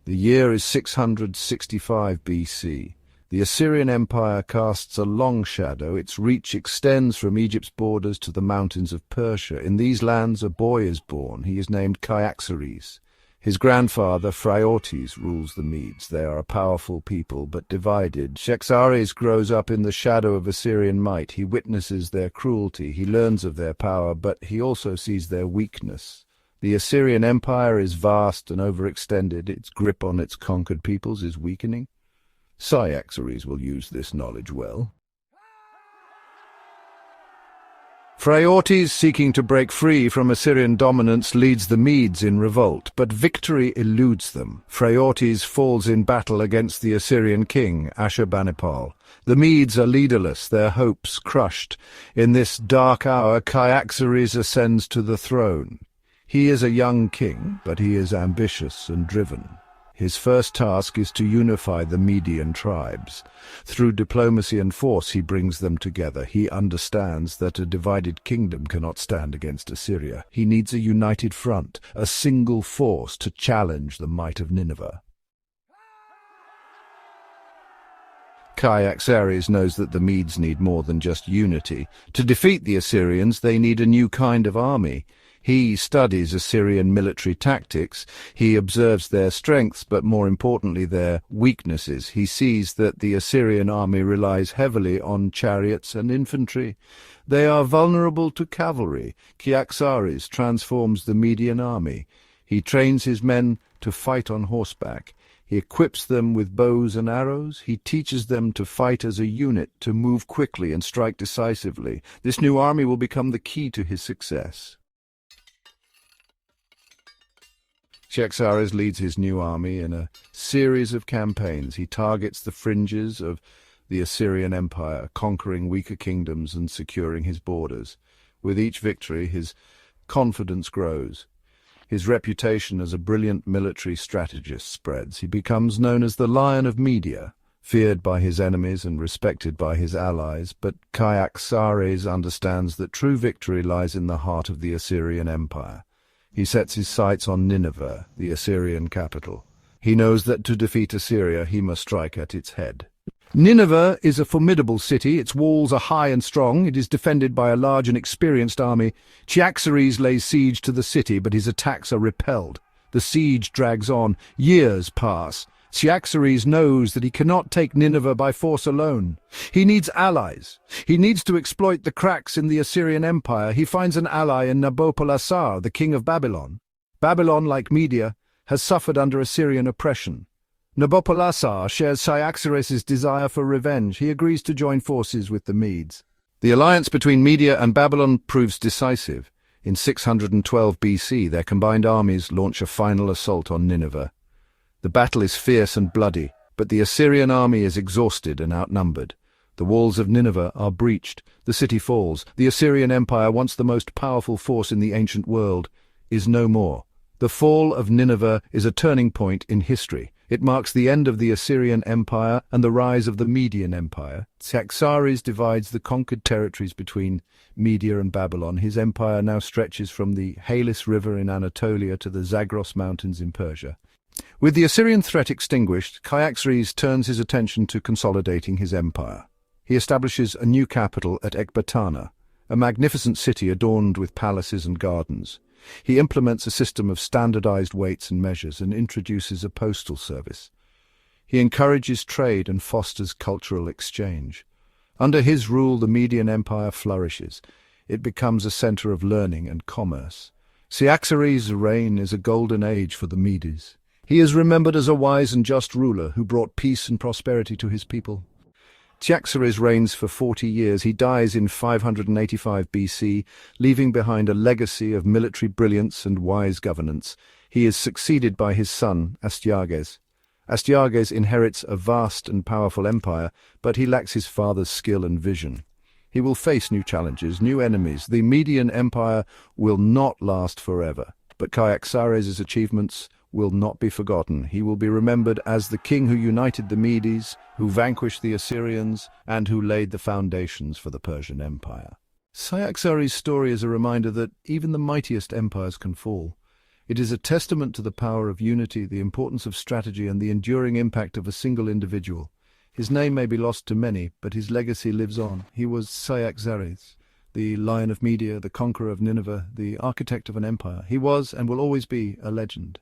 The year is 665 BC. The Assyrian Empire casts a long shadow. Its reach extends from Egypt's borders to the mountains of Persia. In these lands a boy is born. He is named Cyaxares. His grandfather, Phraortes, rules the Medes. They are a powerful people, but divided. Cyaxares grows up in the shadow of Assyrian might. He witnesses their cruelty. He learns of their power, but he also sees their weakness. The Assyrian Empire is vast and overextended. Its grip on its conquered peoples is weakening. Cyaxares will use this knowledge well. Phraortes, seeking to break free from Assyrian dominance, leads the Medes in revolt, but victory eludes them. Phraortes falls in battle against the Assyrian king, Ashurbanipal. The Medes are leaderless, their hopes crushed. In this dark hour, Cyaxares ascends to the throne. He is a young king, but he is ambitious and driven. His first task is to unify the Median tribes. Through diplomacy and force he brings them together. He understands that a divided kingdom cannot stand against Assyria. He needs a united front, a single force to challenge the might of Nineveh. Cyaxares knows that the Medes need more than just unity. To defeat the Assyrians, they need a new kind of army. He studies Assyrian military tactics. He observes their strengths, but more importantly their weaknesses. He sees that the Assyrian army relies heavily on chariots and infantry. They are vulnerable to cavalry. Cyaxares transforms the Median army. He trains his men to fight on horseback. He equips them with bows and arrows. He teaches them to fight as a unit, to move quickly and strike decisively. This new army will become the key to his success. Cyaxares leads his new army in a series of campaigns. He targets the fringes of the Assyrian Empire, conquering weaker kingdoms and securing his borders. With each victory, his confidence grows. His reputation as a brilliant military strategist spreads. He becomes known as the Lion of Media, feared by his enemies and respected by his allies. But Cyaxares understands that true victory lies in the heart of the Assyrian Empire. He sets his sights on Nineveh, the Assyrian capital. He knows that to defeat Assyria, he must strike at its head. Nineveh is a formidable city. Its walls are high and strong. It is defended by a large and experienced army. Cyaxares lays siege to the city, but his attacks are repelled. The siege drags on. Years pass. Cyaxares knows that he cannot take Nineveh by force alone. He needs allies. He needs to exploit the cracks in the Assyrian Empire. He finds an ally in Nabopolassar, the king of Babylon. Babylon, like Media, has suffered under Assyrian oppression. Nabopolassar shares Cyaxares' desire for revenge. He agrees to join forces with the Medes. The alliance between Media and Babylon proves decisive. In 612 BC, their combined armies launch a final assault on Nineveh. The battle is fierce and bloody, but the Assyrian army is exhausted and outnumbered. The walls of Nineveh are breached. The city falls. The Assyrian Empire, once the most powerful force in the ancient world, is no more. The fall of Nineveh is a turning point in history. It marks the end of the Assyrian Empire and the rise of the Median Empire. Cyaxares divides the conquered territories between Media and Babylon. His empire now stretches from the Halys River in Anatolia to the Zagros Mountains in Persia. With the Assyrian threat extinguished, Cyaxares turns his attention to consolidating his empire. He establishes a new capital at Ecbatana, a magnificent city adorned with palaces and gardens. He implements a system of standardized weights and measures and introduces a postal service. He encourages trade and fosters cultural exchange. Under his rule, the Median Empire flourishes. It becomes a center of learning and commerce. Cyaxares' reign is a golden age for the Medes. He is remembered as a wise and just ruler who brought peace and prosperity to his people. Cyaxares reigns for 40 years. He dies in 585 BC, leaving behind a legacy of military brilliance and wise governance. He is succeeded by his son, Astyages. Astyages inherits a vast and powerful empire, but he lacks his father's skill and vision. He will face new challenges, new enemies. The Median Empire will not last forever, but Cyaxares' achievements will not be forgotten. He will be remembered as the king who united the Medes, who vanquished the Assyrians, and who laid the foundations for the Persian Empire. Cyaxares' story is a reminder that even the mightiest empires can fall. It is a testament to the power of unity, the importance of strategy, and the enduring impact of a single individual. His name may be lost to many, but his legacy lives on. He was Cyaxares, the Lion of Media, the conqueror of Nineveh, the architect of an empire. He was and will always be a legend.